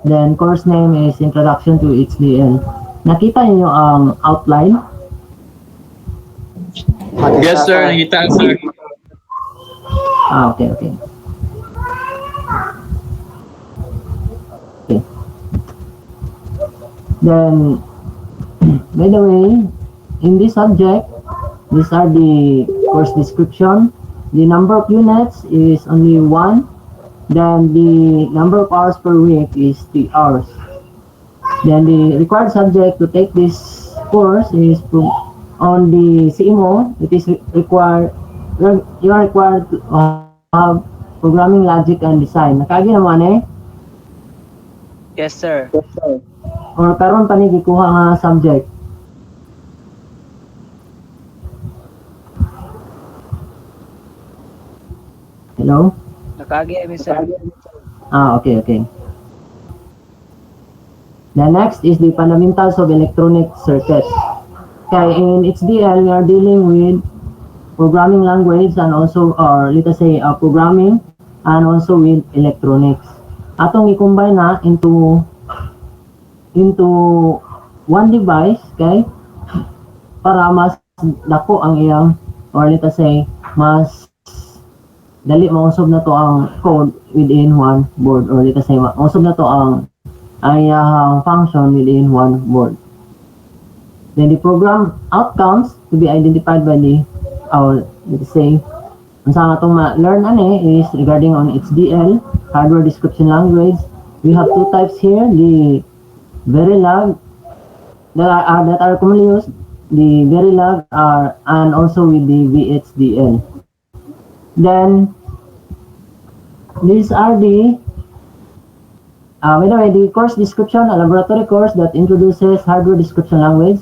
Then course name is Introduction to HDL. Nakita niyo ang outline? Yes, sir. Nakita, sir. Okay. Okay. Then, by the way, in this subject, these are the course description. The number of units is only 1. Then the number of hours per week is 3 hours. Then the required subject to take this course is on the CMO. It is required. You are required to have programming logic and design. Nakagi naman eh? Yes, sir. Or karon pa ni gikuha nga subject? Hello? Nakagi, sir. Okay. The next is the fundamentals of electronic circuits. Okay, in HDL, we are dealing with programming language and also, or let us say, programming and also with electronics. Atong i-combine na into one device, okay? Para mas dako ang iyang, or let us say, mas dali mausog na to ang code within one board, or let us say mausog na to ang function within one board. Then the program outcomes to be identified by the, or let us say, ang sa atong ma-learn is regarding on HDL, hardware description language. We have two types here, the Verilog that are commonly used, the Verilog and also with the VHDL. Then these are the by the way, the course description, a laboratory course that introduces hardware description language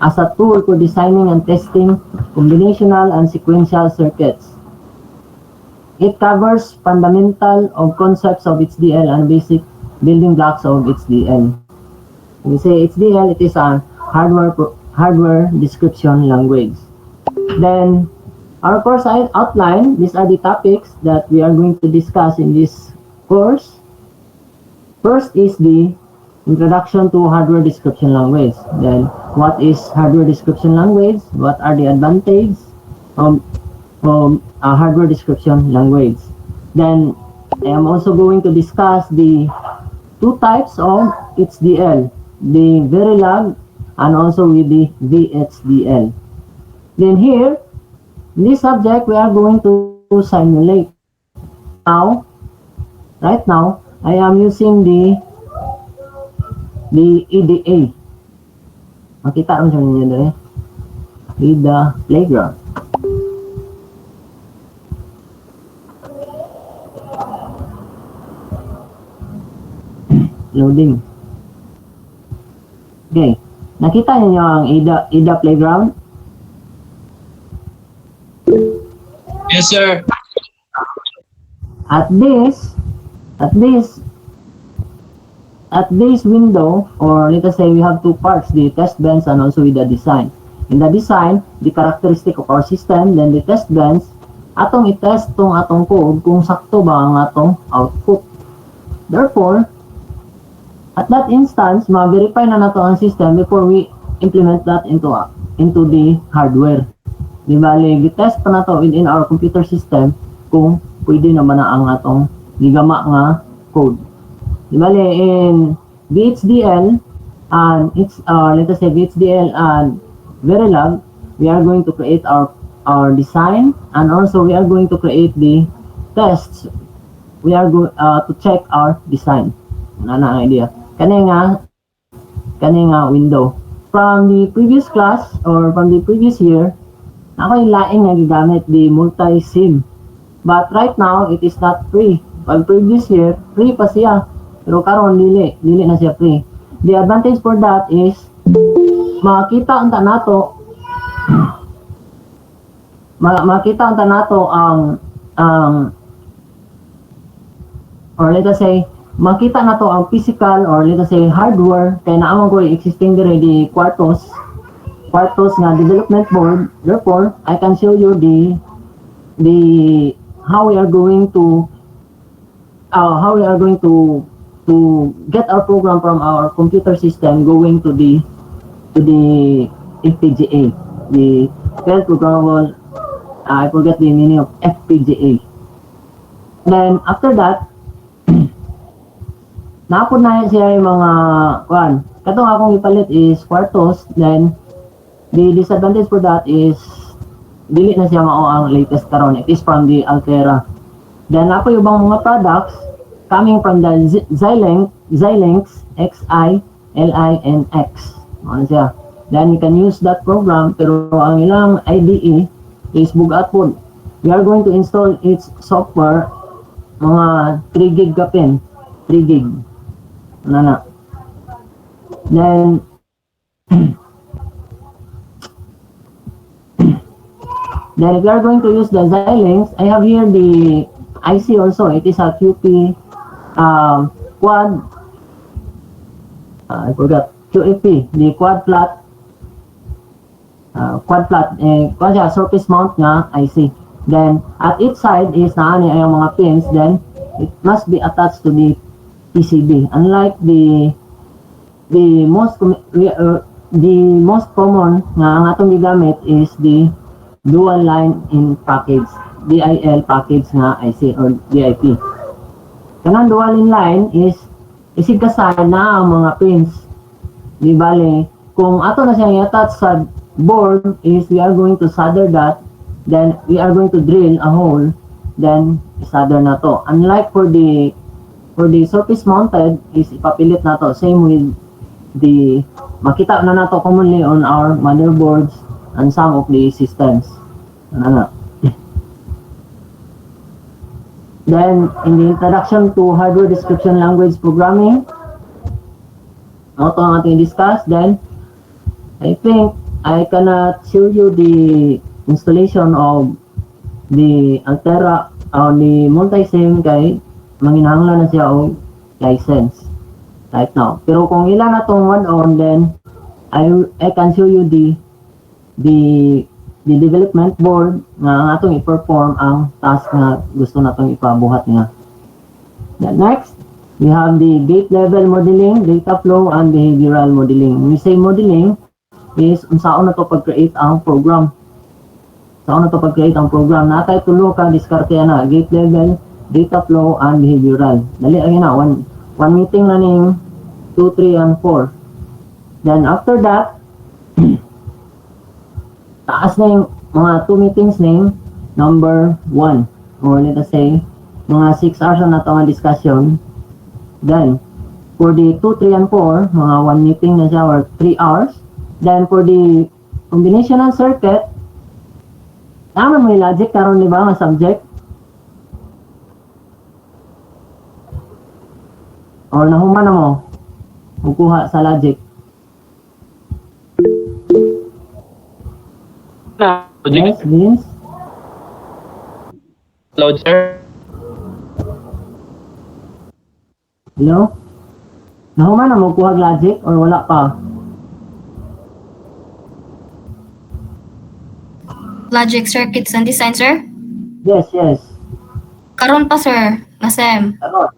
as a tool for designing and testing combinational and sequential circuits. It covers fundamental of concepts of HDL and basic building blocks of HDL. When we say HDL, it is a hardware description language. Then our course outline, these are the topics that we are going to discuss in this course. First is the introduction to hardware description language. Then, what is hardware description language? What are the advantages of a hardware description language? Then, I am also going to discuss the two types of HDL, the Verilog and also with the VHDL. Then here, in this subject, we are going to simulate. Right now, I am using the EDA. Makita mo siya ninyo dere. EDA Playground. Loading. Okay. Nakita niyo ang EDA Playground? Yes, sir. At this window, or let us say we have two parts, the test bench and also with the design. In the design, the characteristic of our system, then the test bench, atong i-test tong atong code kung sakto ba ang atong output. Therefore, at that instance, ma-verify na nato ang system before we implement that into the hardware. Di bali, i-test pa nato within our computer system kung pwede naman na ang atong gigama nga code. Di bali, in VHDL and let us say VHDL and Verilog, we are going to create our design, and also we are going to create the tests. We are going to check our design. Nana idea. Kani nga window. From the previous class or from the previous year, ako'y laing nga gigamit the multi-sim. But right now, it is not free. Pag previous year, free pa siya. Pero karon dili na siya free. The advantage for that is makita unta nato ang or let us say makita nato ang physical or let us say hardware kay naamon ko existing dire di kwartos nga development board. Therefore, I can show you the how we are going to how we are going to get our program from our computer system going to the FPGA, the failed programmable. I forget the meaning of FPGA. Then after that, napod na siya yung mga kuan. Katong akong ipalit is Quartos. Then the disadvantage for that is dili na siya mao ang latest karon. It is from the Altera. Then apo yung bang mga products coming from the Xilinx XILINX. Ano siya? Then you can use that program, pero ang ilang IDE is bugat po. We are going to install its software mga 3 gig kapin. 3 gig. Nana. Then then if you are going to use the Xilinx, I have here the IC also. It is a QP quad. I forgot. QFP, the quad flat. Quad siya, surface mount nga IC. Then at each side is naani ay mga pins. Then it must be attached to the PCB. Unlike the most common nga ang atong gigamit is the dual line in package, DIL package nga IC or DIP. Kanang dual in line is isig kasad na ang mga pins. Di bale, kung ato na siya i-attach sa board is we are going to solder that, then we are going to drill a hole, then solder na to. Unlike for the surface mounted is ipapilit na to. Same with the makita na nato commonly on our motherboards and some of the systems. Then in the introduction to hardware description language programming, ito ang ating discuss. Then I think I cannot show you the installation of the Altera or the multi-sim kay manginahanglan na siya og license right now. Pero kung ilan na tong one-on, then I can show you the development board nga ang atong i-perform ang task nga gusto natong ipabuhat nga. Then next, we have the gate level modeling, data flow, and behavioral modeling. When we say modeling, is unsaon na to pag-create ang program. Unsaon na to pag-create ang program. Natay tulo ka diskarte na, gate level, data flow, and behavioral. Dali ang na, one meeting na ning 2, 3, and 4. Then after that, taas na yung mga 2 meetings name, number 1. Or let us say, mga 6 hours na ito nga discussion. Then, for the 2, 3, and 4, mga 1 meeting na siya or 3 hours. Then, for the combinational circuit, naman may logic karon di ba nga subject? Or nahuman na mo? Magkuha sa logic. Yes, Vince? Load, sir. Hello? Nahuman na mo kuha logic or wala pa? Logic circuits and design, sir? Yes, yes. Karon pa, sir. Nasem. Ano?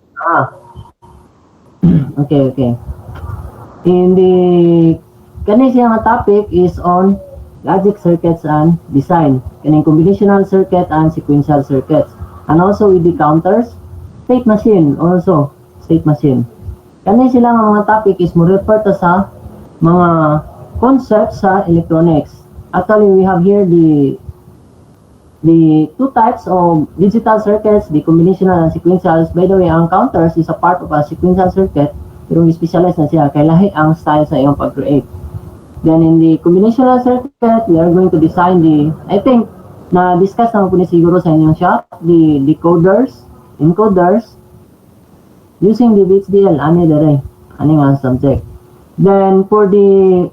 Okay. In the kani siya nga topic is on logic circuits and design. Kaning combinational circuit and sequential circuits. And also with the counters, state machine also. State machine. Kani sila nga mga topic is mo refer to sa mga concepts sa electronics. Actually, we have here the 2 types of digital circuits, the combinational and sequentials. By the way, ang counters is a part of a sequential circuit, pero specialize na siya, kay lahi ang style sa iyong pag-create. Then in the combinational circuit, we are going to design I think, na-discuss naman po ni siguro sa inyong shop, the decoders, encoders, using the VHDL, ani nga subject. Then for the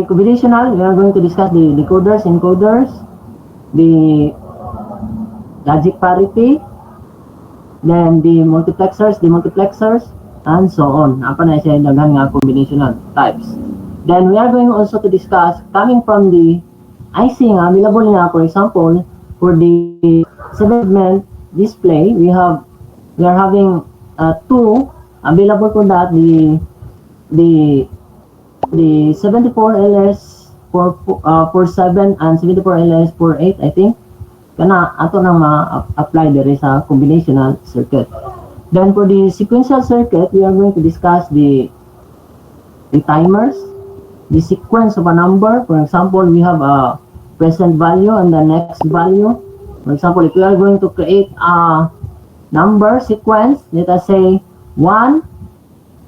combinational, we are going to discuss the decoders, encoders, the logic parity, then the multiplexers, and so on. Apa na siya daghan nga combinational types. Then we are going also to discuss coming from the IC nga available nga, for example, for the segment display, we are having two available for that, the 74 ls for 7 and 74 ls for 8, I think. Kana ato nang ma-apply diri sa combinational circuit. Then for the sequential circuit, we are going to discuss the timers, the sequence of a number. For example, we have a present value and the next value. For example, if we are going to create a number sequence, let us say 1,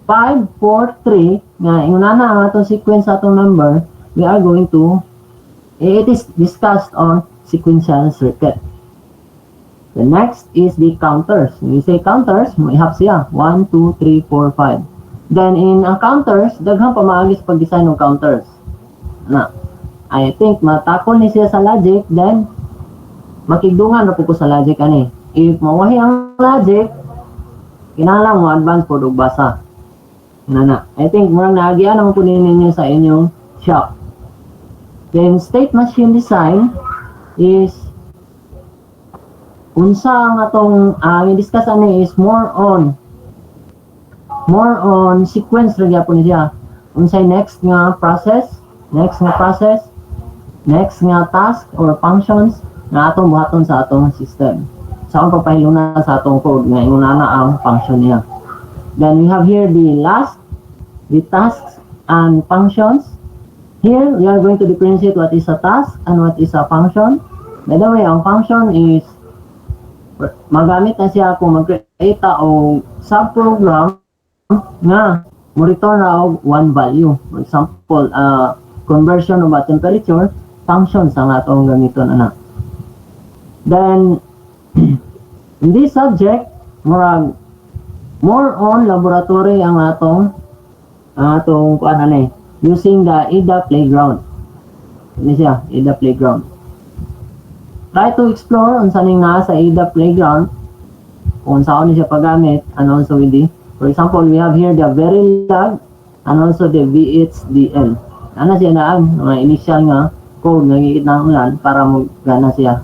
5, 4, 3, nga inuna na ang atong sequence sa atong number, we are going to, it is discussed on sequential circuit. The next is the counters. When we say counters, may have siya 1, 2, 3, 4, 5. Then in counters, daghang pamaagis pag-design ng counters. Na, I think matakol ni siya sa logic, then makigdungan na po ko sa logic ani. If mawahi ang logic, kinahanglan mo advance po og basa. Na. I think murang naagian naman po ninyo sa inyong shop. Then state machine design is unsa ang atong i-discuss ani is more on sequence ra gyapon siya. Unsay next nga process, next nga task or functions na atong buhaton sa atong system. Sa akong papahiluna sa atong code nga inuna na ang function niya. Then we have here the tasks and functions. Here we are going to differentiate what is a task and what is a function. By the way, ang function is magamit na siya kung mag-create o subprogram nga mo return na og one value. For example, conversion of a temperature, functions ang atong gamiton ana. Then in this subject, more on laboratory ang atong kuan ani using the ADA playground. Ini siya, ADA playground. Try to explore unsa ning naa sa ADA playground, kung saan ni siya paggamit, and also with the, for example, we have here the Verilog and also the VHDL. Ana siya na mga initial nga code nga gikinahanglan para mo gana siya.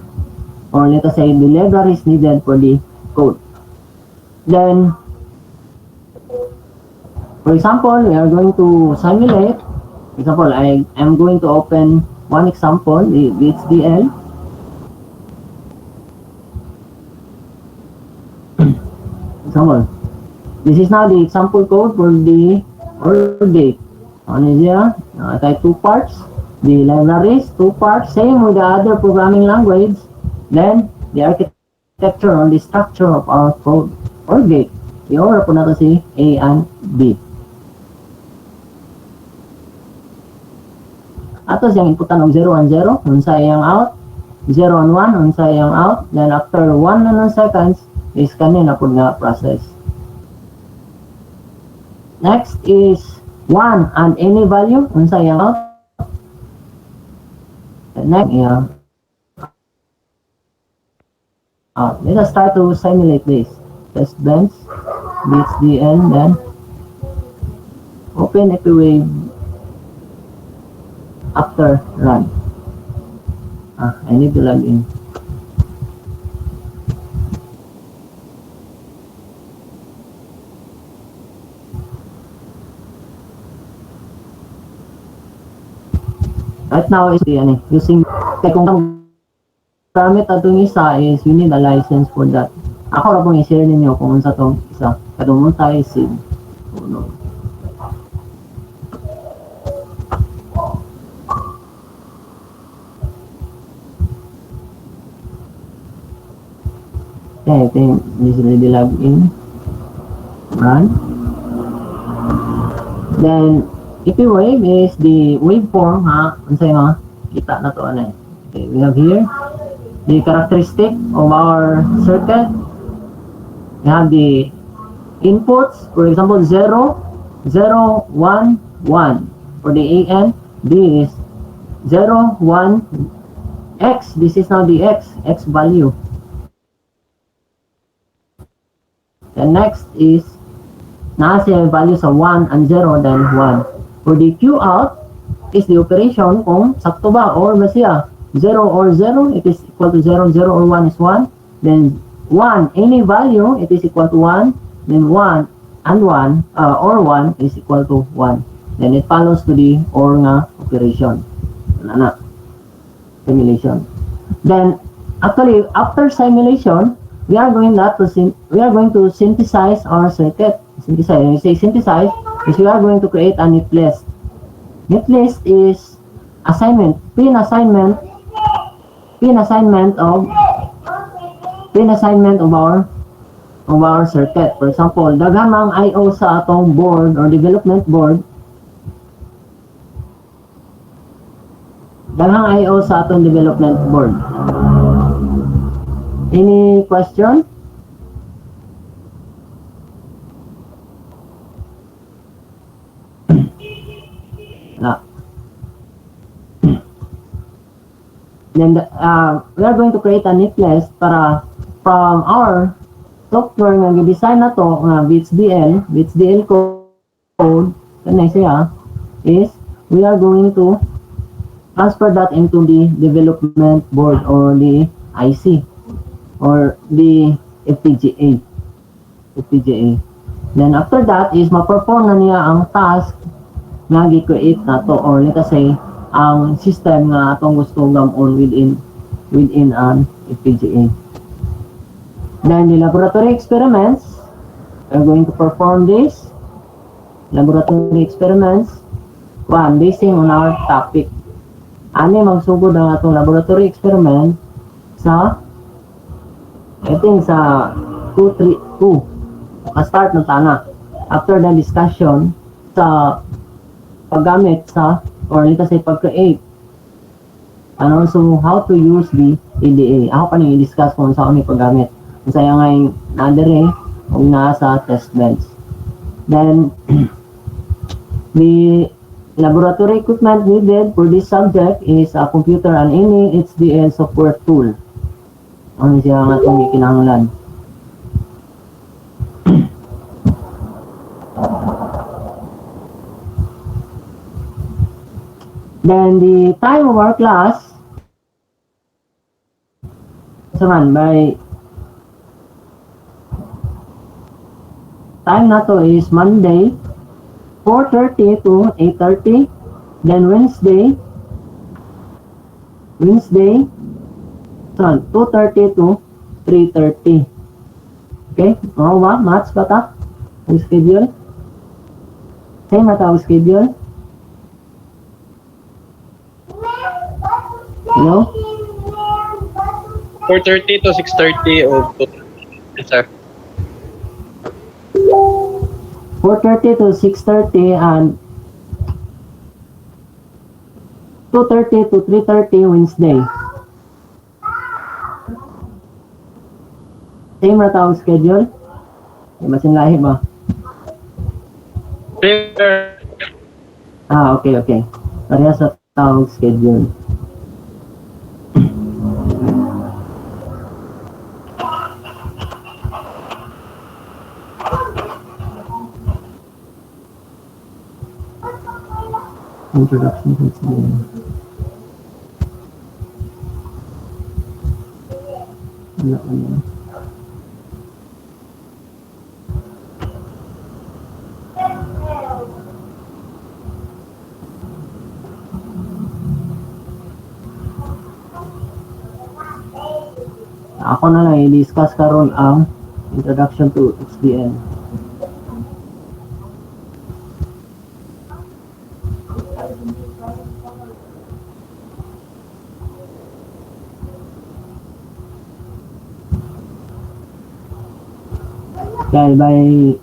Or let us say the libraries needed for the code. Then, for example, we are going to simulate. For example, I am going to open one example, the VHDL. Example. This is now the example code for the OR gate. Ano siya? Type 2 parts. The libraries, 2 parts. Same with the other programming language. Then, the architecture or the structure of our code OR gate. I-OR po natin si A and B. Ato siyang inputan og 0 and 0, unsa iyang out, 0 and 1, unsa iyang out, then after 1 na seconds, is kanina po nga process. Next is 1 and any value, unsa iyang out. Next, yeah. Let us start to simulate this. Test bench, VHDL, then open Epiwave. After run. I need to log in. Right now is the using kung gamit atong isa is we need a license for that. Ako ra pong i-share ninyo kung unsa tong isa. Kadung tayo sim. Oh no. Okay, I think this is already logged in. Run. Then, Epiwave is the waveform, ha? Unsay mga kita na to, ano. Okay, we have here the characteristic of our circuit. We have the inputs, for example, 0, 0, 1, 1. For the AN, B is 0, 1, X. This is now the X value. The next is nasa value sa 1 and 0 then 1. For the Q out is the operation kung sakto ba or ba siya 0 or 0, it is equal to 0, 0 or 1 is 1. Then 1, any value, it is equal to 1, then 1 and 1, or 1 is equal to 1. Then it follows to the OR nga operation. Na, simulation. Then, actually, after simulation, we are going to synthesize our circuit. Synthesize. When we say synthesize, is we are going to create a netlist. Netlist is assignment, pin assignment of our circuit. For example, daghan ang I/O sa atong board or development board. Daghang I/O sa atong development board. Any question? No. Then we are going to create a netlist para from our software nga gi-design na to nga BitsDL code kanay siya is we are going to transfer that into the development board or the IC or the FPGA. Then after that is ma-perform na niya ang task nga gi-create na to, or let us say ang system nga atong gusto gamon within an FPGA. Then the laboratory experiments, we are going to perform this laboratory experiments basing on our topic. Ani magsugod ang atong laboratory experiment sa I think sa 232 start na tana after the discussion sa paggamit sa or let us say pag-create and also how to use the EDA. Ako pa nang i-discuss kung saan may paggamit. Masaya nga yung nadere o nasa test bench. Then the laboratory equipment needed for this subject is a computer and any HDL software tool. Ano siya nga itong ikinahanglan. Then the time of our class by time na to is Monday 4:30 to 8:30, then Wednesday 2:30 to 3:30. Okay, match ba ta? Ang schedule? Same na ta ang schedule? Hello? 4:30 to 6:30 o 2:30, yes, sir. 4:30 to 6:30 and 2:30 to 3:30 Wednesday. Same na tawag schedule? May masinlahi ba? Yes, sir. Okay. Parehas sa tawag schedule. Introduction to HDL. Ano. Ako na lang i-discuss karon ang introduction to HDL. Dahil by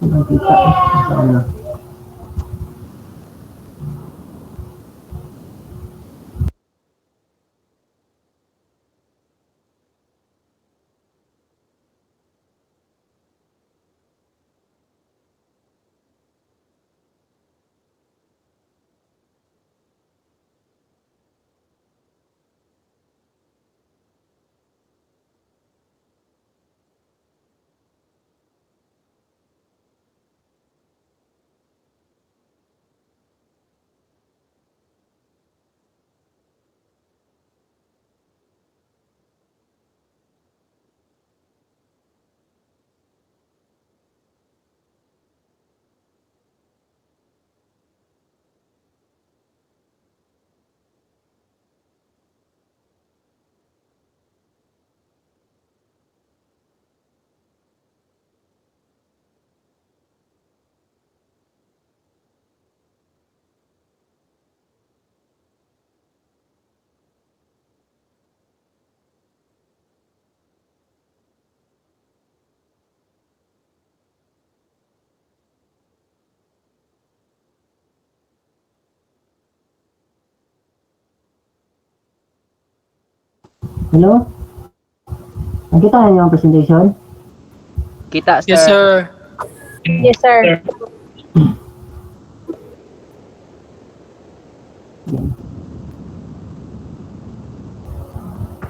nakita saan na. Hello? Nakita niyo yung presentation? Kita, sir. Yes, sir. Yes, sir.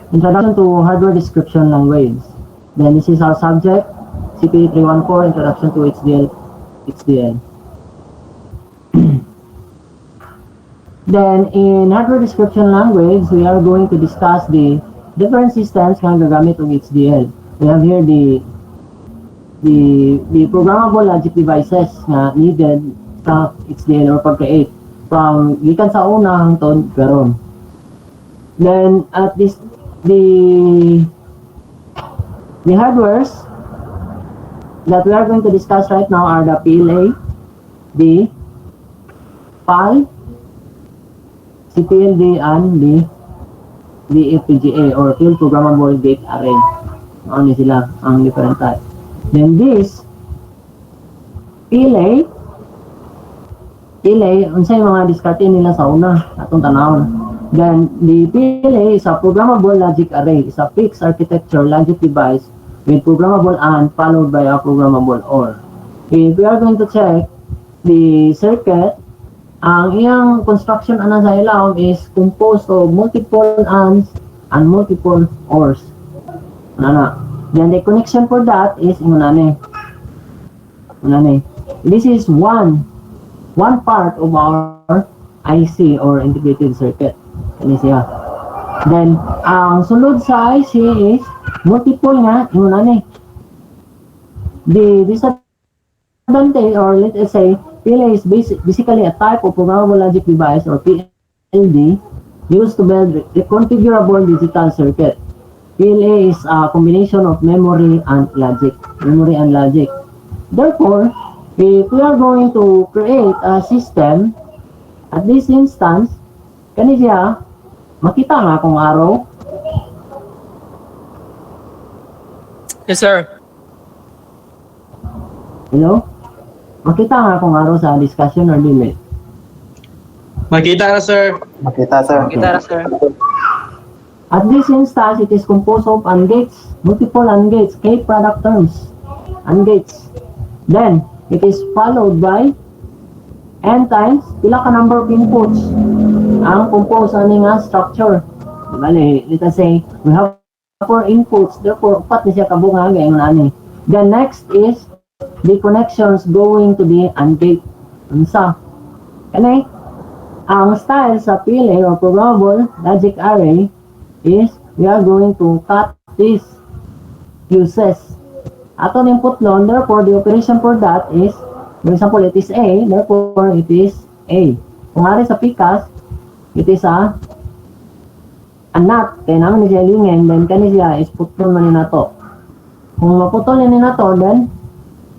Introduction to hardware description language. Then this is our subject, CPE 314, Introduction to HDL. Then in hardware description language, we are going to discuss the different systems na gagamit ng HDL. We have here the programmable logic devices na needed sa HDL or pag-create from gikan sa una hangtod karon. Then at this the hardwares that we are going to discuss right now are the PLA, the PAL, CPLD, and the FPGA or Field Programmable Gate Array. Ano sila ang different type. Then this PLA, unsay mga diskarte nila sa una atong tanawon. Then the PLA is a programmable logic array, is a fixed architecture logic device with programmable AND followed by a programmable OR. If we are going to check the circuit, ang iyang construction ana sa ilawom is composed of multiple ANDs and multiple ORs. Then the connection for that is ingunani. This is one part of our IC or integrated circuit. Ini siya. Then ang sulod sa IC is multiple nga ingunani. The disadvantage, or let's say PLA is basically a type of programmable logic device or PLD used to build reconfigurable digital circuit. PLA is a combination of memory and logic. Therefore, if we are going to create a system at this instance, kani siya, makita nga kung araw. Yes, sir. Hello? Makita nga kung araw sa discussion or limit. Makita na, sir. Kita, sir. At this instance, it is composed of AND gates, multiple AND gates, K product terms, AND gates. Then, it is followed by N times, pila ka number of inputs ang compose ani nga structure. Bale, let us say, we have 4 inputs, therefore, upat na siya kabunga, gayon ani. Then next is the connections going to the AND gate. Unsa? Kanay, ang style sa PLA or programmable logic array is we are going to cut these fuses. Aton input nun, therefore the operation for that is, for example, it is A, therefore it is A. Kung ari sa PCAS, it is a NOT, kaya naman siya lingin, then kani siya is putol man na to. Kung maputol ni na to, then,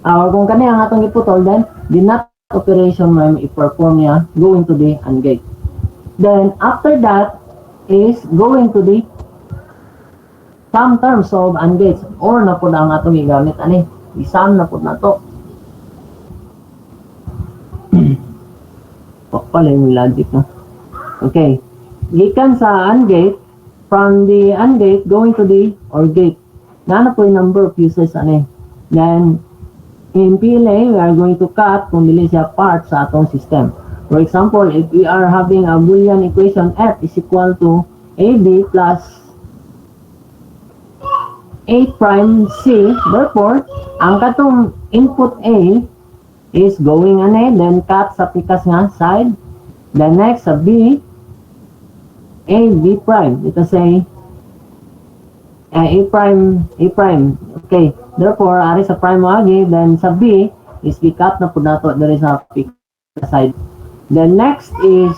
or kung kani ang atong iputol, then the NOT operation may i-perform niya going to the AND gate. Then after that is going to the sum terms of AND gates or na po na ang atong igamit ani isam na po na to. Pala yung logic no. Okay, gikan sa AND gate, from the AND gate going to the OR gate, na po yung number of fuses ani. Then in PLA, we are going to cut kung dili siya part sa atong system. For example, if we are having a Boolean equation F is equal to AB plus A prime C, therefore, ang katong input A is going ane, then cut sa pikas nga side. Then next sa B, A, B prime. Ito say A prime. Okay. Therefore, ari sa prime agi, then sa B is i-cut na po nato diri sa pikas side. Then next is,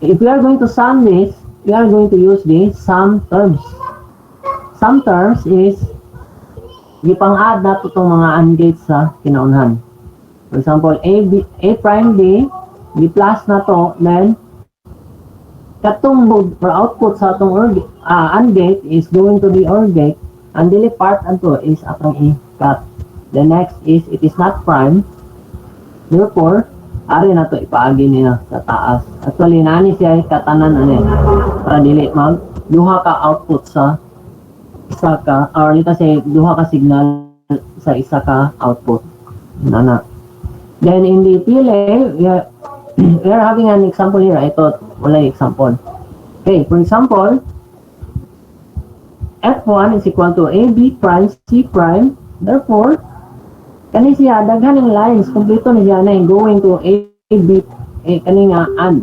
if we are going to sum this, we are going to use the sum terms. Sum terms is gipang-add na to itong mga AND gates sa kinaunhan. For example, A prime B, di-plus na to, then katong mode or output sa atong AND gate is going to the OR gate, and dili part anto is atong i-cut. The next is, it is not prime. Therefore, Ari na to ipaagi niya sa taas. Actually, nani siya katanan ano para dili mag duha ka output sa isa ka, or let's say duha ka signal sa isa ka output. Nana. Then in the PLA, we are having an example here. Ito, wala example. Okay, for example, F1 is equal to AB prime C prime. Therefore, kani siya daghan ng lines kumpleto ni siya na going to AB kani nga and.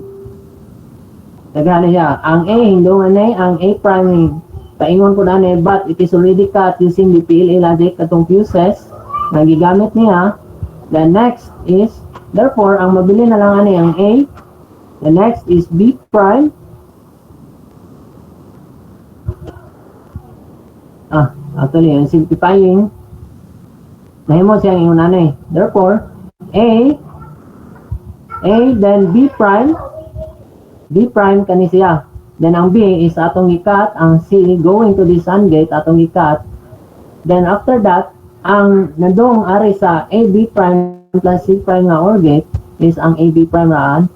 Daghan siya. Ang A hindungan na ang A prime paingon ko na but it is already cut using the PLA logic katong fuses na gigamit niya. The next is, therefore, ang mabili na lang ani ang A. The next is B prime. Actually, ang simplifying, nahimo siyang yung nanay. Therefore, A, then B prime kani siya. Then ang B is atong ikat, ang C going to this AND gate atong ikat. Then after that, ang nadong ari sa AB prime plus C prime nga OR gate is ang AB prime raan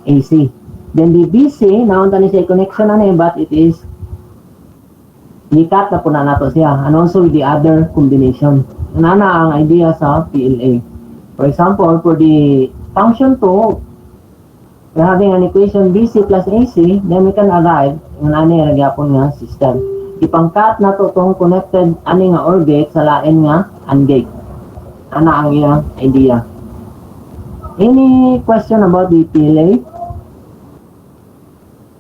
AC. Then the BC, naunta ni siya connection na niya, but it is ikat na po na nato siya. And also with the other combination. Nana ang idea sa PLA. For example, for the function 2, we're having an equation BC plus AC, then we can arrive ng ani ragyapon nga system. Ipangkat na to tong connected ani nga OR gate sa lain nga AND gate. Ana ang iyang idea. Any question about the PLA?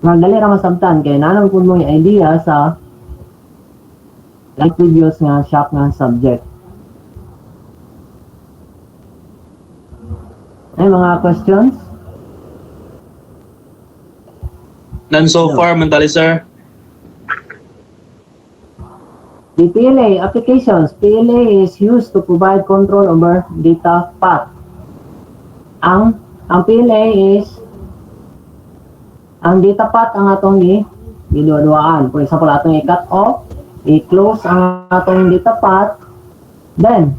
Magdali ra masabtan kay nanang kun mo yung idea sa like previous nga shop nga subject. Ay mga questions? None so far, mentally, sir. The PLA applications. PLA is used to provide control over data path. Ang PLA is ang data path ang atong giduduaan. For example, atong i-cut off, i-close ang atong data path, then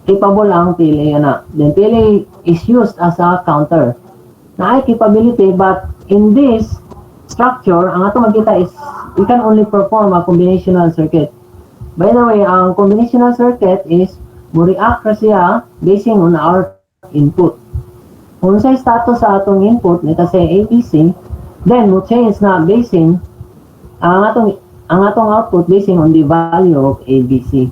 capable ang PLA na. Then PLA is used as a counter. Na ay capability, but in this structure, ang atong magkita is we can only perform a combinational circuit. By the way, ang combinational circuit is mo-react siya basing on our input. Kung sa status sa atong input, nito say ABC, then mo-change na basing ang atong output basing on the value of ABC.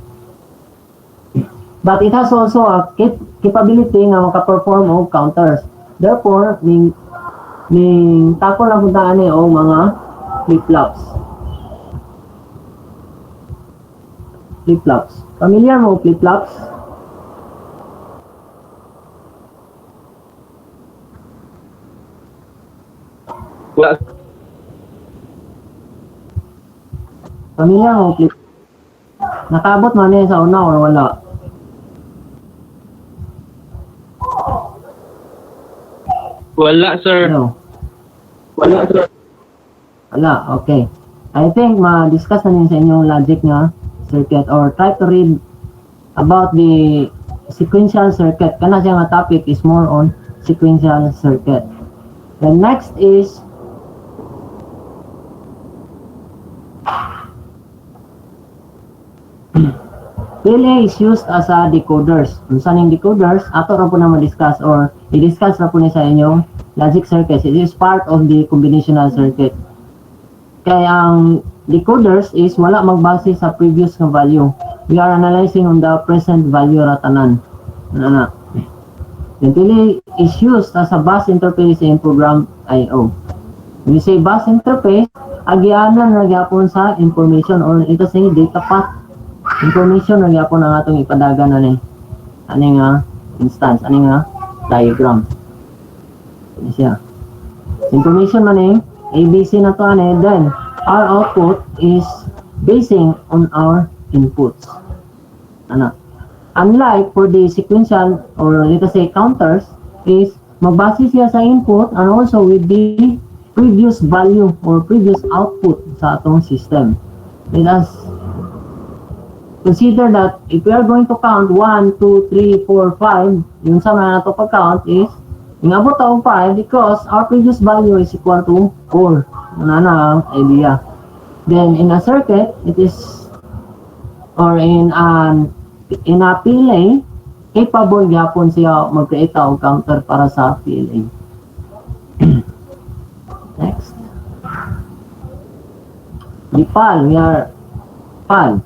But it has also a capability nga maka-perform og counters. Therefore, ning tako lang puntaan ni o mga flip-flops. Flip-flops. Familiar mo flip-flops? Wala. Familiar mo flip? Nakabot man sa una or wala? Wala, sir. No. Wala, sir. Wala, okay. I think ma-discuss na sa inyong logic nga circuit or try to read about the sequential circuit. Kana siya nga topic is more on sequential circuit. The next is PLA is used as a decoders. Kung saan yung decoders, ato rin po na ma-discuss or i-discuss na po niya sa inyong logic circuits. It is part of the combinational circuit. Kaya ang decoders is wala magbase sa previous na value. We are analyzing on the present value ratanan. The PLA is used as a bus interface in program I/O. When you say bus interface, agianan na gyapon sa information or ito sa data path. Information na gyapon ang atong ipadagan na ni ani nga instance, ani nga diagram. Ano siya? Information man ni ABC na to ani, then our output is basing on our inputs. Ano? Unlike for the sequential or let us say counters is magbase siya sa input and also with the previous value or previous output sa atong system. Let us consider that if we are going to count 1, 2, 3, 4, 5, yung sa na nato pag-count is Ingabot ako 5 because our previous value is equal to 4. Ano na ang idea. Then in a circuit, it is, or in a PLA, capable gyapon siya mag-create og counter para sa PLA. Next. The PAL, we are PAL.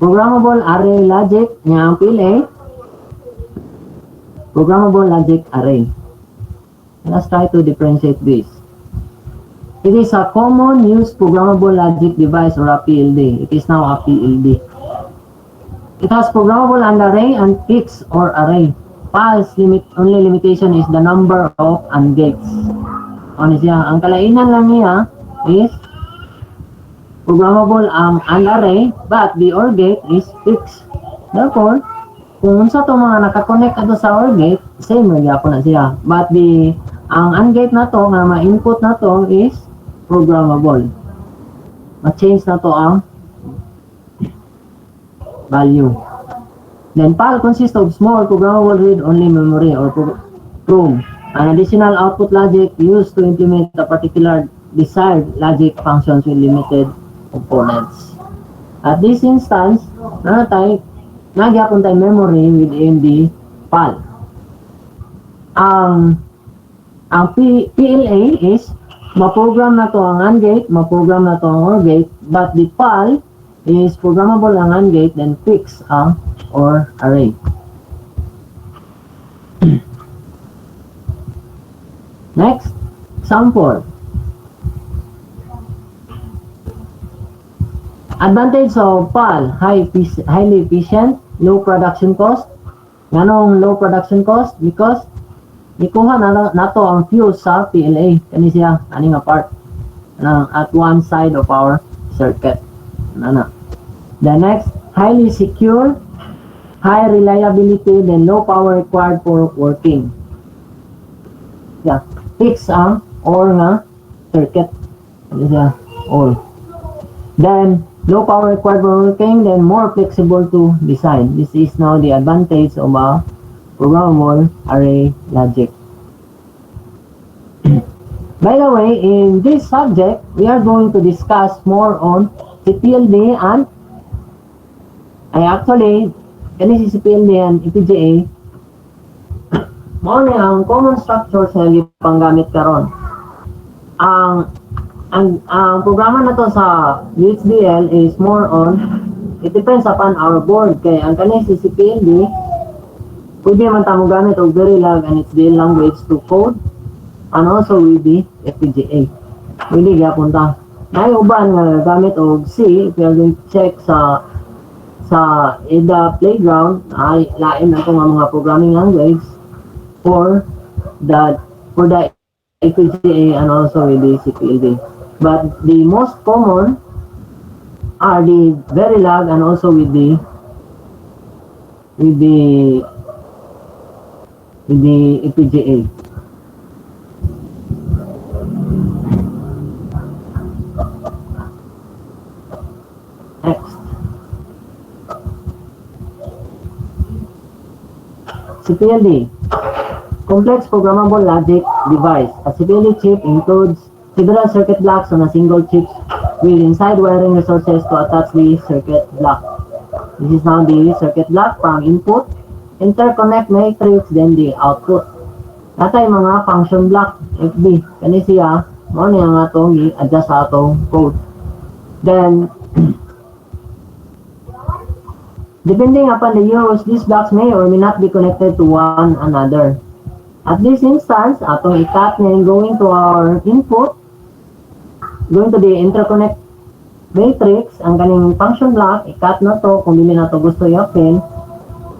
Programmable Array Logic niya ang PLA. Programmable Logic Array. Let's try to differentiate this. It is a common use programmable logic device or a PLD. It is now a PLD. It has programmable AND array and fixed or array. PAL's only limitation is the number of AND gates. Ano siya? Ang kalainan lang niya is programmable ang AND array, but the OR gate is fixed. Therefore, kung sa itong mga nakakonect ato sa OR gate, same na po na siya. But ang AND gate na to, nga ma-input na to is programmable. Ma-change na to ang value. Then PAL consists of small programmable read-only memory or PROM. An additional output logic used to implement a particular desired logic functions with limited components. At this instance, nagyapon tayo memory within the PAL. Ang PLA is ma-program na to ang AND gate, ma-program na to ang OR gate, but the PAL is programmable ang AND gate, then fix ang OR array. Next, example. Advantage of PAL, highly efficient, low production cost. Ganong low production cost? Because ikuha na to ang fuse sa PLA. Kani siya, aning nga part at one side of our circuit. The next, highly secure, high reliability, then low power required for working. Yeah, fix ang OR nga circuit. Kani siya, OR. Then, low power required for working, then more flexible to design. This is now the advantage of a programmable array logic. By the way, in this subject, we are going to discuss more on CPLD and kani si CPLD and FPGA mo ni ang common structures na gipanggamit karon. Ang programa na to sa VHDL is more on, it depends upon our board. Kaya ang kani si CPLD, pwede man tamo gamit og Verilog and HDL language to code, and also with the FPGA. Pwede gyapon ta. May uban nga gamit og C, if you are going to check sa EDA playground, ay lain ang mga programming language for the FPGA and also with the CPLD. But the most common are the Verilog and also with the FPGA. Next, CPLD, complex programmable logic device. A CPLD chip includes several circuit blocks on a single chip with inside wiring resources to attach the circuit block. This is now the circuit block from input, interconnect matrix, then the output. Natay mga function block, FB. Kani siya, mo niya nga itong i-adjust sa itong code. Then, depending upon the use, these blocks may or may not be connected to one another. At this instance, atong i-cut na going to our input, going to the interconnect matrix, ang kaning function block, i-cut na to kung dili na to gusto i-open.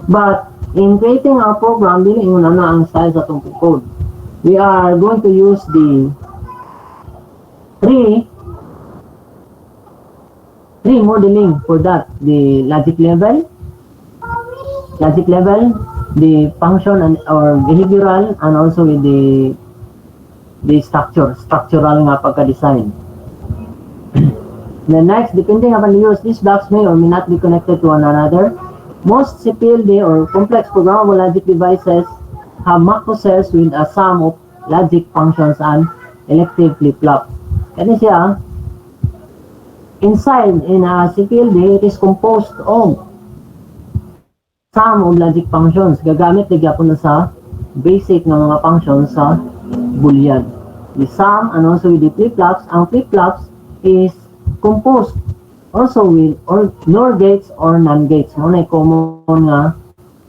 But, in creating our program, dili na ang style sa itong code. We are going to use the three modeling for that. The logic level, the function and or behavioral, and also with the structural nga pagka-design. The next, depending upon the use, these blocks may or may not be connected to one another. Most CPLD or complex programmable logic devices have macro cells with a sum of logic functions and elective flip-flop. Kani siya, inside in a CPLD, it is composed of sum of logic functions. Gagamit na gyapon na sa basic ng mga functions sa Boolean. The sum and also with the flip-flops. Ang flip-flops is composed also with or NOR gates or NAND gates. Muna common nga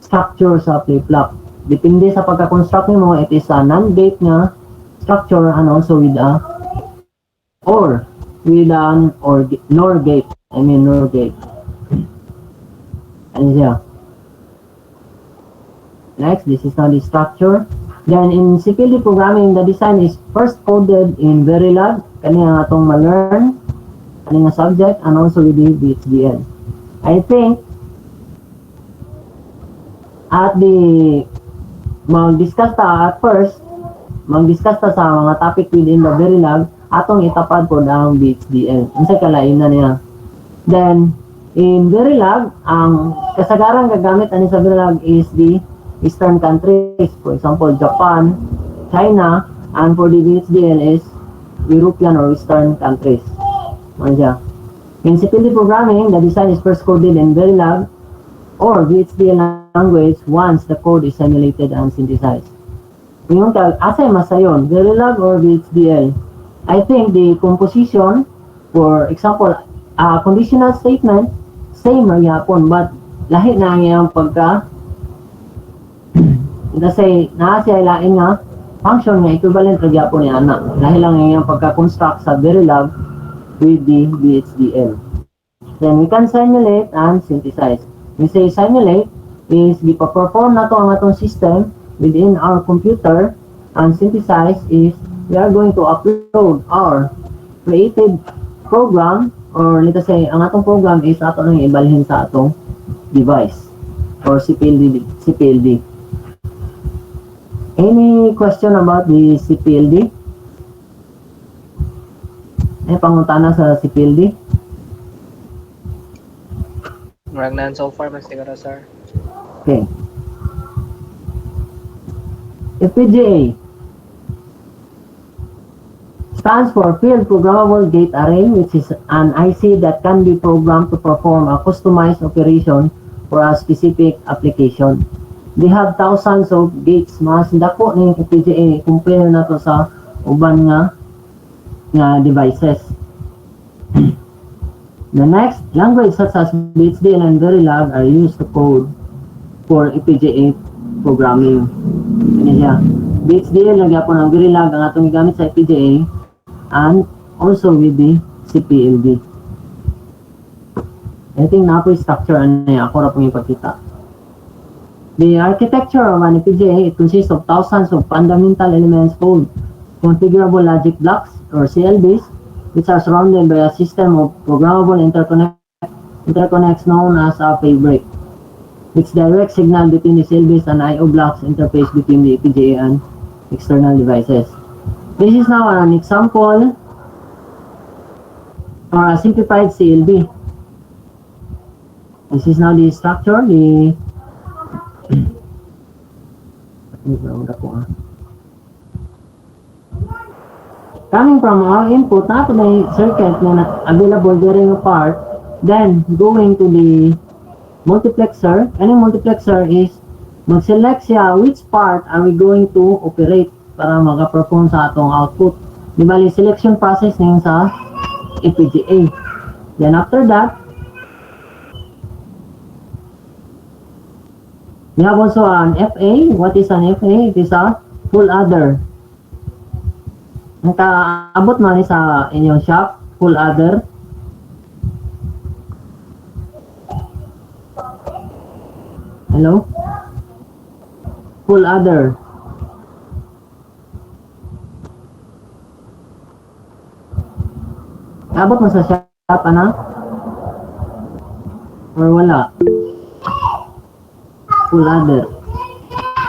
structure sa flip-flop. Depende sa pagka-construct nimo, it is a NAND gate nga structure and also with a or with an or NOR gate. I mean NOR gate. Ano siya? Next, this is now the structure. Then in CPLD programming, the design is first coded in Verilog, kaniya atong ma-learn, kaniya subject, and also with the VHDL. I think, at the, mag-discuss ta at first, mag-discuss ta sa mga topic within the Verilog, atong itapad po ang VHDL. Unsay kalainan niya. Then, in Verilog, ang kasagaran gagamit ani sa Verilog is the Eastern countries, for example, Japan, China, and for the VHDL is European or Western countries. Ano siya? In CPLD programming, the design is first coded in Verilog or VHDL language once the code is simulated and synthesized. Ngayon ka, asay masayon, Verilog or VHDL? I think the composition, for example, conditional statement, same ra yapon, but lahi na ang iyang pagka kasi naa siya lain nga function nga equivalent ra gyapon ni ana. Lahi lang ang iyang pagka-construct sa Verilog with the VHDL. Then we can simulate and synthesize. We say simulate is gipa-perform na to ang atong system within our computer, and synthesize is we are going to upload our created program, or let us say ang atong program is ato nang ibalhin sa atong device or CPLD. Any question about the CPLD? May pangutana sa CPLD? Murag na so far, mas siguro, sir. Okay. FPGA stands for Field Programmable Gate Array, which is an IC that can be programmed to perform a customized operation for a specific application. They have thousands of gates. Mas dako ni FPGA compare na to sa uban nga devices. The next, language such as VHDL and Verilog are used to code for FPGA programming. Ano siya? VHDL nagyapon ang Verilog ang atong gigamit sa FPGA and also with the CPLD. I think na po structure ano ako ra pong ipakita. The architecture of an FPGA, it consists of thousands of fundamental elements called configurable logic blocks or CLBs, which are surrounded by a system of programmable interconnects known as a fabric, which direct signal between the CLBs and I/O blocks interface between the FPGA and external devices. This is now an example or a simplified CLB. This is now the structure, coming from our input, not may circuit na available during a part, then going to the multiplexer. Any multiplexer is mag-select siya which part are we going to operate para mag-perform sa atong output. Di bali, selection process na yun sa FPGA. Then after that, we have also an FA. What is an FA? It is a full adder. Nakaabot man sa inyong shop, full adder. Hello? Full adder. Abot mo sa shop, ana? Or wala? Full adder.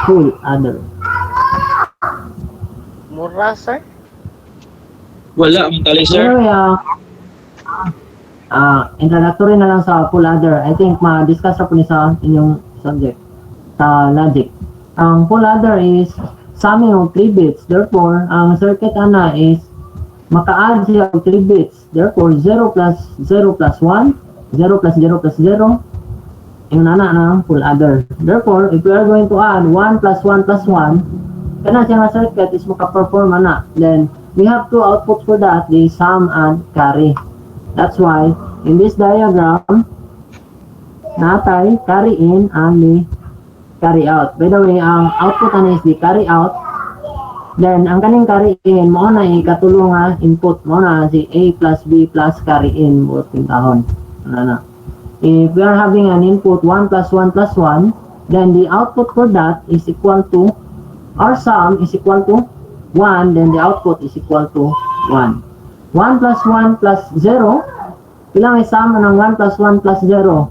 Full adder. Mura, sir? Wala, mentally, sir. Pero introductory na lang sa full adder. I think ma-discuss na po ni sa inyong subject. Sa logic. Ang full adder is summing of 3 bits. Therefore, ang circuit ana is maka-add siya of 3 bits. Therefore, 0 plus 0 plus 1, 0 plus 0 plus 0, yung nana ng full adder. Therefore, if we are going to add 1 plus 1 plus 1, kana siya nga circuit is maka-perform ana. Then, we have two outputs for that, the sum and carry. That's why, in this diagram, natay carry in and the carry out. By the way, ang output ana is the carry out. Then, ang kaning carry in, mo na ikatulong nga input. Mo na si A plus B plus carry in. Buot yung tahon. Ano. If we are having an input 1 plus 1 plus 1, then the output for that is equal to, our sum is equal to 1, then the output is equal to 1. 1 plus 1 plus 0, ilang isama ng 1 plus 1 plus 0?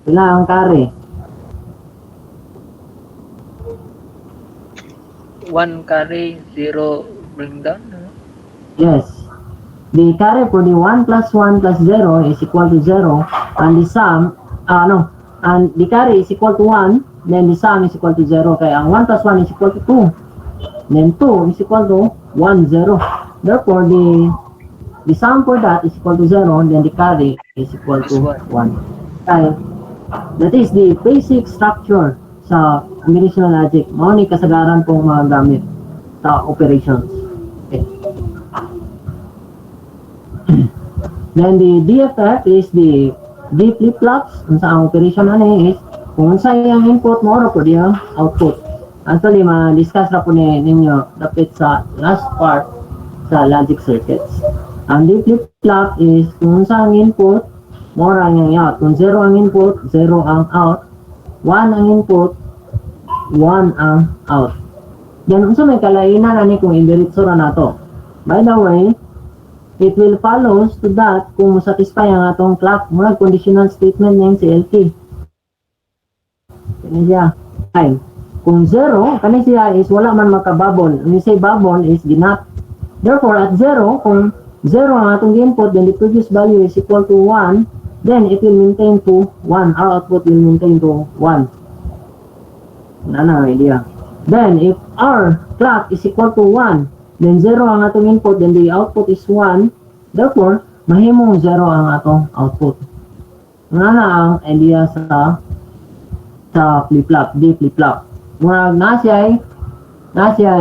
Ilang ang carry? 1 carry, 0 bring down. No? Yes. The carry for the 1 plus 1 plus 0 is equal to 0, and the sum, and the carry is equal to 1, then the sum is equal to 0. Kaya ang 1 plus 1 is equal to 2. Then 2 is equal to 1, 0. Therefore, the sum for that is equal to 0, then the carry is equal to 1. Kaya, that is the basic structure sa combinational logic. Mao ni kasagaran pong mga gamit sa operations. Okay. Then the DFF is the D flip-flops. Ang sa operation ano is kung sa yung input mo po diya output. Actually, ma-discuss na po ninyo dapat sa last part sa logic circuits. Ang D flip-flop is kung sa ang input more ang out. Kung 0 ang input, 0 ang out. 1 ang input, 1 ang out. Yan, unsa may kalainan ani kung indiretso ra nato. By the way, it will follow to that kung satisfy ang atong clock. Murag conditional statement ng CLK. Kani siya. Ay, kung 0, kani siya is wala man makabubble. When you say bubble is ginap. Therefore, at 0, kung 0 ang atong input, then the previous value is equal to 1, then it will maintain to 1. Our output will maintain to 1. Nana idea. Then, if our clock is equal to 1, then 0 ang atong input, then the output is 1. Therefore, mahimong 0 ang atong output. Nana ang idea sa flip-flop, D flip-flop. Murag na siya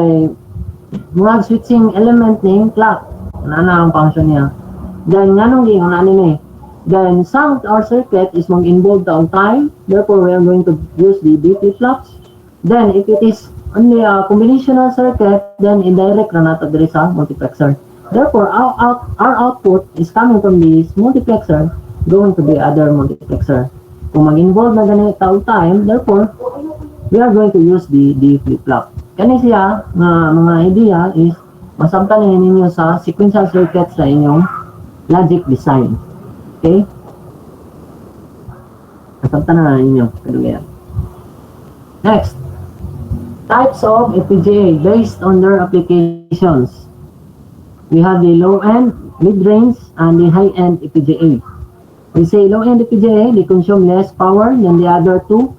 murag switching element ng clock. Nana ang function niya. Then, nganong gingon ani ni? Then, some our circuit is mag-involve the time. Therefore, we are going to use the D flip-flops. Then, if it is only a combinational circuit, then indirect na nato diri sa multiplexer. Therefore, our output is coming from this multiplexer going to the other multiplexer. Kung mag-involve na ganito time, therefore, we are going to use the D flip-flop. Kani siya nga mga idea is masabtan ninyo sa sequential circuit sa inyong logic design. Okay? Masabtan na ninyo. Kadugayan. Next. Types of FPGA based on their applications. We have the low-end, mid-range, and the high-end FPGA. We say low-end FPGA, they consume less power than the other two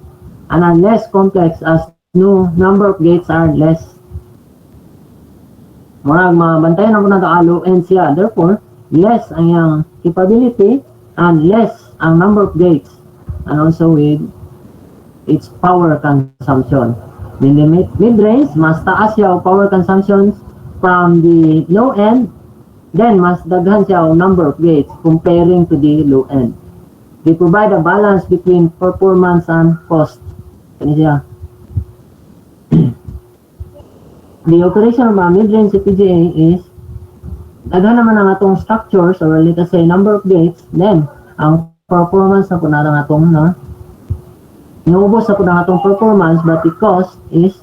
and are less complex as no number of gates are less. Murag mabantayan ako na ito low-end siya. Therefore, less ang yung capability and less ang number of gates and also with its power consumption. In the mid-range, mas taas siya o power consumption from the low end, then mas daghan siya o number of gates comparing to the low end. They provide a balance between performance and cost. Kani siya. The operation of a mid-range FPGA is daghan naman ang atong structures or let us say number of gates, then ang performance na po na atong niubos na po ng atong performance, but the cost is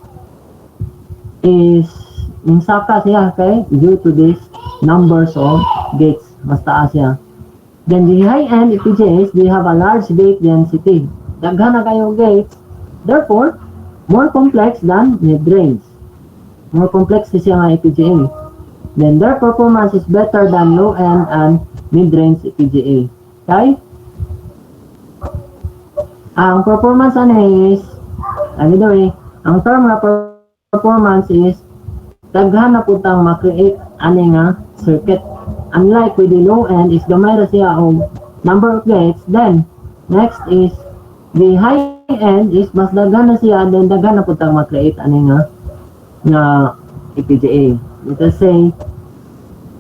insaka siya, okay? Due to this numbers of gates. Mas taas siya. Then the high-end FPGAs, they have a large gate density. Daghan na kayo gates. Therefore, more complex than mid-range. More complex siya nga FPGA. then their performance is better than low-end and mid-range FPGA. Okay? Ang performance is, by the way, ang term na performance is daghan na putang ma-create ani nga circuit. Unlike with the low-end is gamay ra siya og number of gates. Then next is the high-end is mas daghan na siya, then daghan na putang ma-create ani nga FPGA. Let us say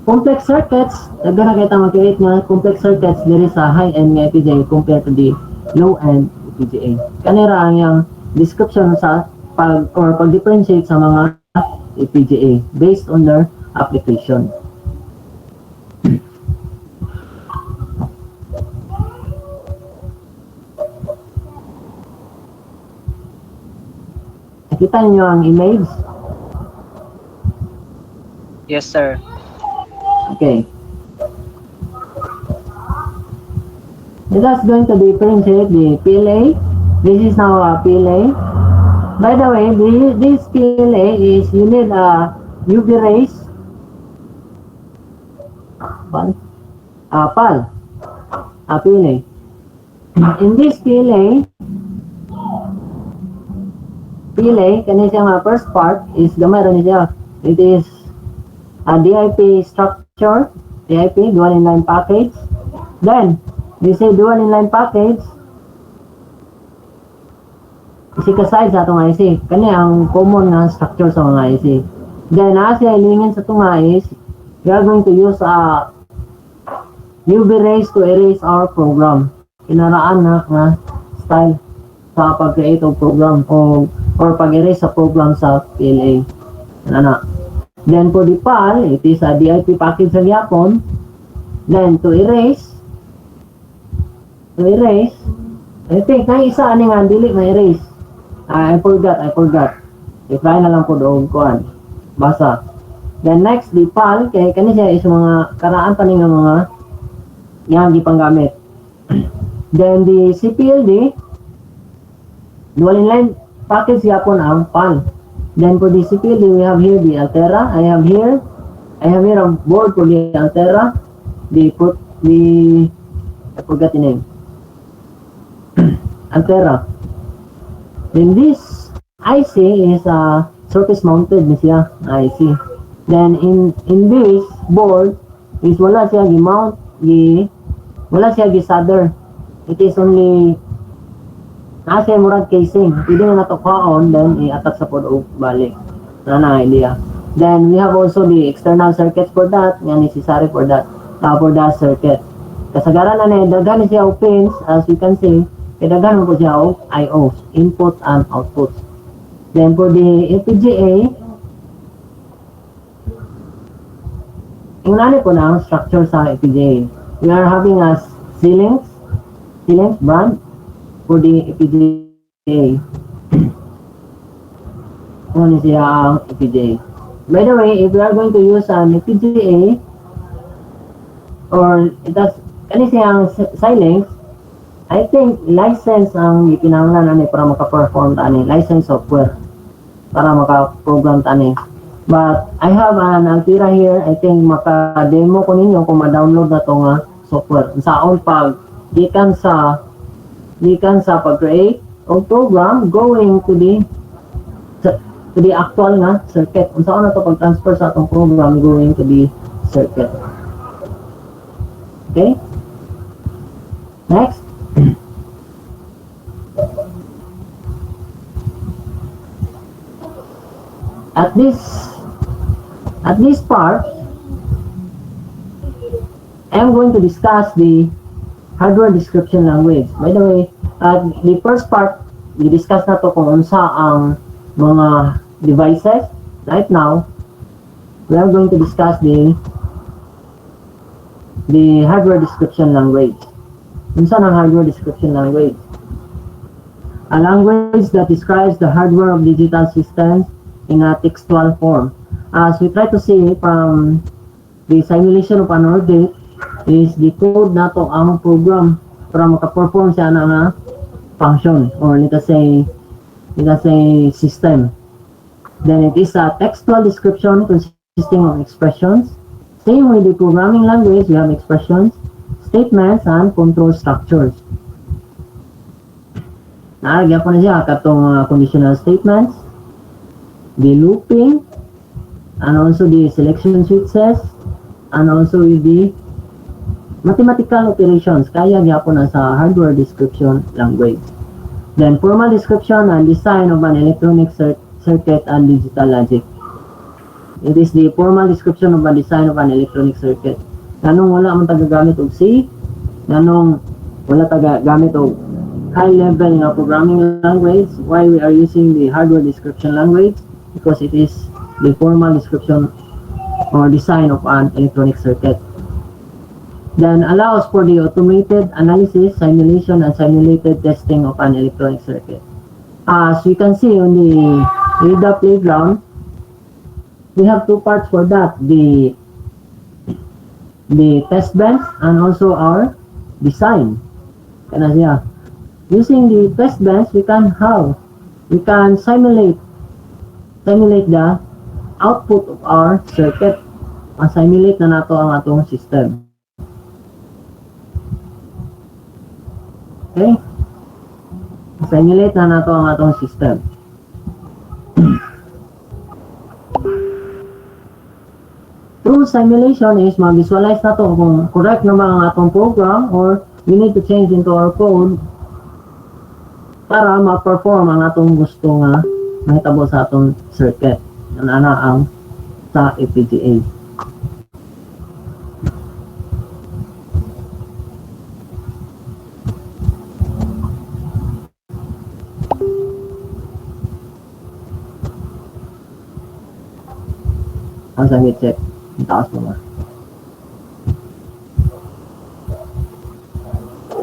complex circuits, daghan na kita ma-create nga complex circuits diri sa high-end nga FPGA compared to the low-end FPGA. Kanira ang yung description sa pag-differentiate sa mga FPGA based on their application. Nakita niyo ang image? Yes, sir. Okay. Let us going to differentiate the PLA. This is now a PLA. By the way, this PLA is you need a UV rays. PAL. PLA. In this PLA, kani siya nga first part is gamay ra niya. It is a DIP structure, DIP dual inline package. Then we say dual inline package. Isi ka-side sa itong IC. Kani ang common na structure sa mga IC. Then, siya ilingin sa itong is, we are going to use a UV rays to erase our program. Kinaraan na style sa pag-create of program or pag-erase sa program sa PLA. Then, for the PAL, it is a DIP package sa Yapon. Then, to erase, I think, na isa ani nga, dili ma-erase. I forgot. I-try na lang po doon kuan. Basa. Then next, the PAL, kaya kani siya is mga karaan pa nga mga yang gipanggamit. Then the CPLD, dual inline package yapon ang PAL. Then for the CPLD, we have here the Altera. I have here a board for the Altera. I forgot the name. Altera. Then this IC is a surface mounted na siya IC. Then in this board is wala siya gi-mount, wala siya gi-solder. It is only nasa murag casing. Pwede na natukhaon, then i-attach sa pod o balik. Na idea. Then we have also the external circuits for that, nga necessary for that circuit. Kasagaran na daghan siya og pins, as you can see. Kailangan po siya o I/O, input and output. Then for the FPGA, ingani po na ang structure sa FPGA. We are having a Xilinx brand for the FPGA. Ano siya ang FPGA. By the way, if we are going to use an FPGA, or kani siyang Xilinx, I think license ang ikinahanglan ani para maka-perform tani, license software para maka-program tani. But I have an Altera here. I think maka-demo ko ninyo kung ma-download na to nga software. Saon pag gikan sa pag-create of program going to the actual nga circuit. Unsaon na to pag-transfer sa atong program going to the circuit. Okay? Next. At this part, I'm going to discuss the hardware description language. By the way, the first part, i-discuss na to kung unsa ang mga devices. Right now, we are going to discuss the hardware description language. Unsa ang hardware description language? A language that describes the hardware of digital systems in a textual form. As we try to see from the simulation of an OR gate, is the code nato ang program para maka-perform siya na nga function, or let us say system. Then it is a textual description consisting of expressions. Same with the programming language, you have expressions, statements, and control structures. Naaragyan ko na siya katong conditional statements, the looping, and also the selection switches, and also with the mathematical operations. Kaya gyapon na sa hardware description language. Then formal description and design of an electronic circuit and digital logic. It is the formal description of a design of an electronic circuit. Nanong wala man tagagamit og C, nanong wala tagagamit og high level nga programming language. Why we are using the hardware description language? Because it is the formal description or design of an electronic circuit. Then allows for the automated analysis, simulation, and simulated testing of an electronic circuit. As we can see on the RIDA playground, we have two parts for that, the test bench and also our design. Kana siya. Using the test bench, we can simulate the output of our circuit. Simulate na nato ang atong system. Okay? Simulate na nato ang atong system. Through simulation is ma-visualize na to kung correct na ba ang atong program or we need to change into our code para ma-perform ang atong gusto nga mahitabo sa atong circuit. Yan ana ang sa FPGA. Ang sangit check. Ang taas mo nga.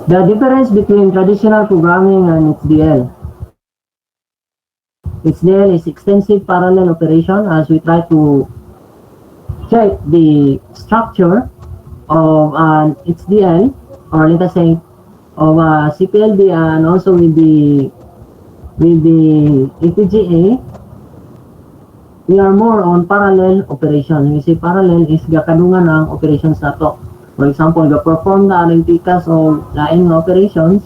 The difference between traditional programming and HDL. HDL is extensive parallel operation as we try to check the structure of an HDL or let us say of a CPLD and also with the FPGA. We are more on parallel operation. We say parallel is gakadungan ang operations nato. For example, ga-perform na ang pikas o laing operation,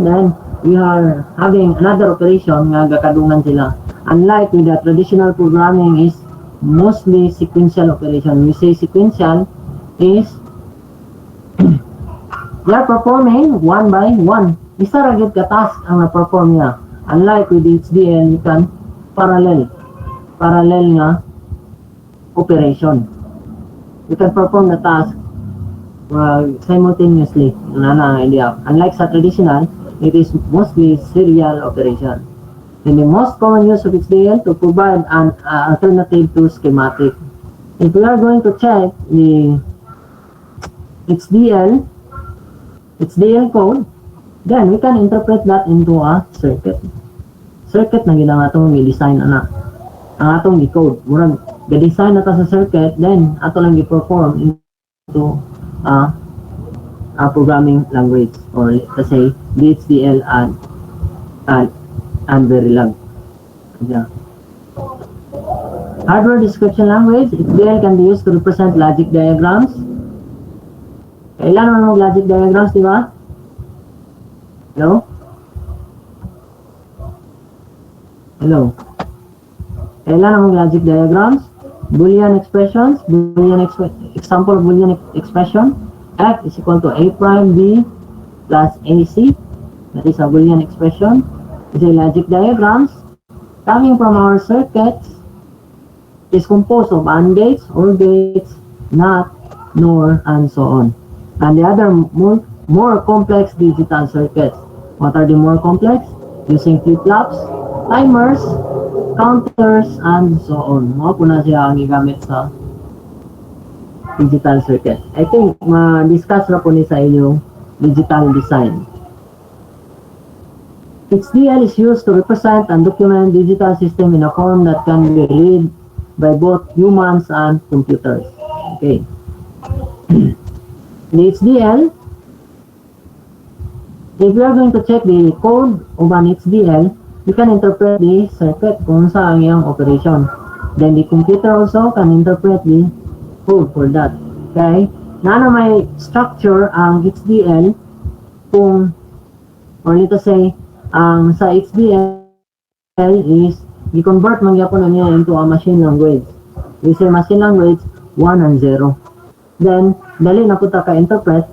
then we are having another operation nga gakadungan sila. Unlike with the traditional programming is mostly sequential operation. We say sequential is we are performing one by one. Isa ra gyud ka task ang na-perform niya. Unlike with HDL, you can parallel nga operation. You can perform the task simultaneously. Idea. Unlike sa traditional, it is mostly serial operation. And the most common use of HDL to provide an alternative to schematic. If we are going to check the HDL code, then we can interpret that into a circuit. Circuit na ginang atong i-design ana. Ang atong i-code. Murag, ga-design na ta sa circuit, then ato lang i-perform into a programming language or let's say DHDL and Verilog. Yeah. Hardware description language, HDL can be used to represent logic diagrams. Kailan naman mag logic diagrams, di ba? Hello? Hello? Kailan ang logic diagrams? Boolean expressions, example of Boolean expression. F is equal to A prime B plus AC. That is a Boolean expression. It's a logic diagrams coming from our circuits is composed of AND gates, OR gates, NOT, NOR, and so on. And the other more complex digital circuits. What are the more complex? Using flip-flops, timers, counters, and so on. Mga po na siya ang igamit sa digital circuit. I think ma-discuss na po ni sa inyong digital design. HDL is used to represent and document digital system in a form that can be read by both humans and computers. Okay. The HDL, if we are going to check the code of an HDL, you can interpret the circuit kung sa ang iyang operation. Then the computer also can interpret the code for that. Okay? Na may structure ang HDL kung, or let us say, ang sa HDL is i-convert man gyapon na niya into a machine language. We say machine language 1 and 0. Then dali na po ta ka-interpret,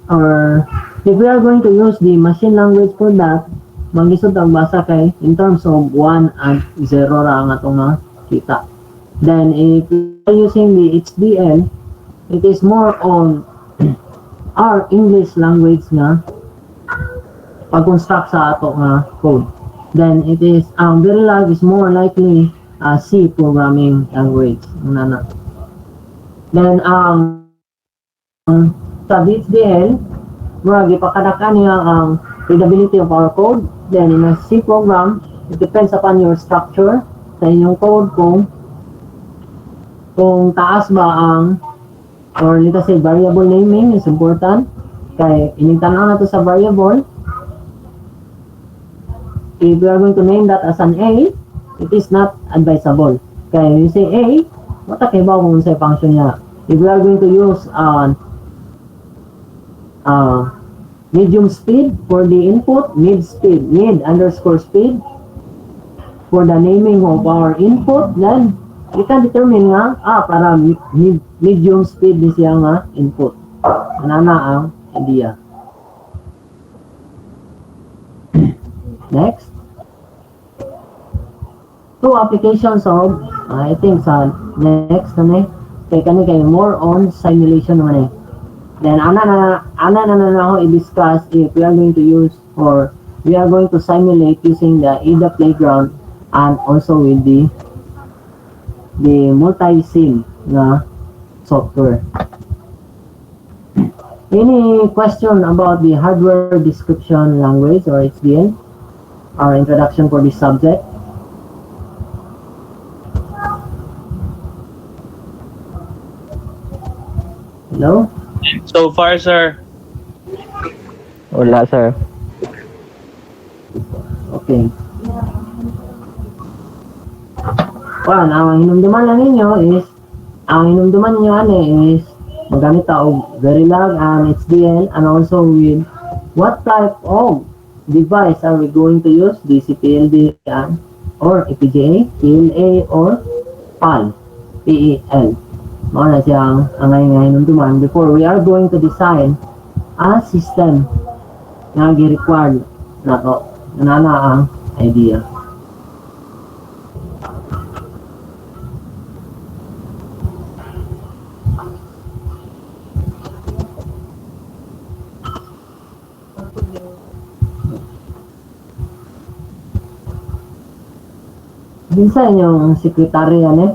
or if we are going to use the machine language for that, magisod ang basa kay in terms of 1 and 0 ra ang atong nakita. Then if we are using the HDL, it is more on our English language nga pag-construct sa ato nga code. Then it is Verilog is more likely C programming language. Then sa HDL, murag ipakadakan niya ang readability of our code. Then in a C program, it depends upon your structure sa inyong code kung taas ba ang, or let us say variable naming is important. Kay inigtanaw na to sa variable. If we are going to name that as an A, it is not advisable. Kaya you say A, kay ba kung sa function niya. If we are going to use medium speed for the input, mid underscore speed for the naming of our input, then we can determine nga, para medium speed ni siya nga input. Anana ang idea. Next. Two applications of, I think sa next na kay kani kay more on simulation naman eh. Then ana na ako i-discuss if we are going to use, or we are going to simulate using the ADA Playground and also with the multi-sim na software. Any question about the hardware description language or HDL? Our introduction for this subject. Hello? So far, sir. Wala, sir. Okay. Ang hinumduman lang ninyo is, magamit tayo Verilog and HDL, and also with what type of device are we going to use, DCPLD or FPGA, PLA, or PAL, PEL. Mga na siyang hinumduman before we are going to design a system na gi-required na to. Nanana ang idea. Minsan yung sekretary yan eh.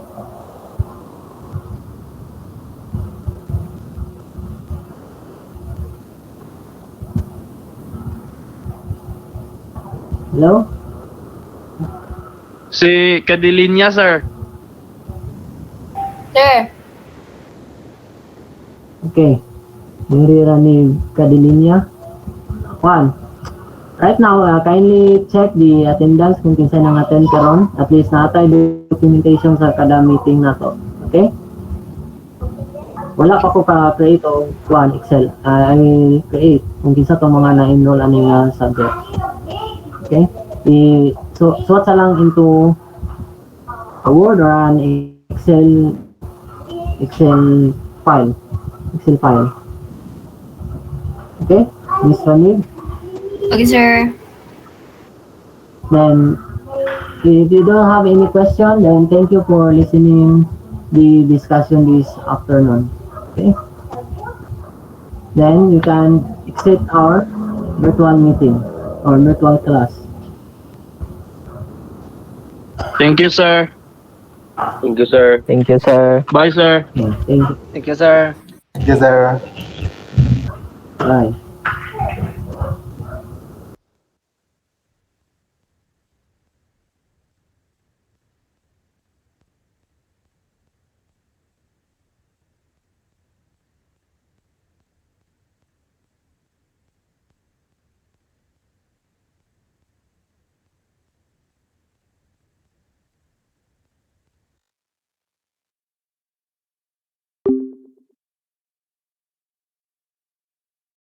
Hello? Si Kadilinya, sir. Sir. Okay. Nirira ni Kadilinya. Juan. Right now, kindly check the attendance kung kinsa nang attend karon. At least natay documentation sa kada meeting na to. Okay? Wala pa ko ka-create o Juan Excel. I will create kung kinsa to mga na-enroll aning subject. Okay? So sa lang into a Word or an Excel file. Okay? Miss Ramib? Okay, sir. Then, if you don't have any question, then thank you for listening the discussion this afternoon. Okay? Then you can exit our virtual meeting or virtual class. Thank you, sir. Thank you, sir. Thank you, sir. Bye, sir. Yeah, thank you. Thank you, sir. Thank you, sir. Bye.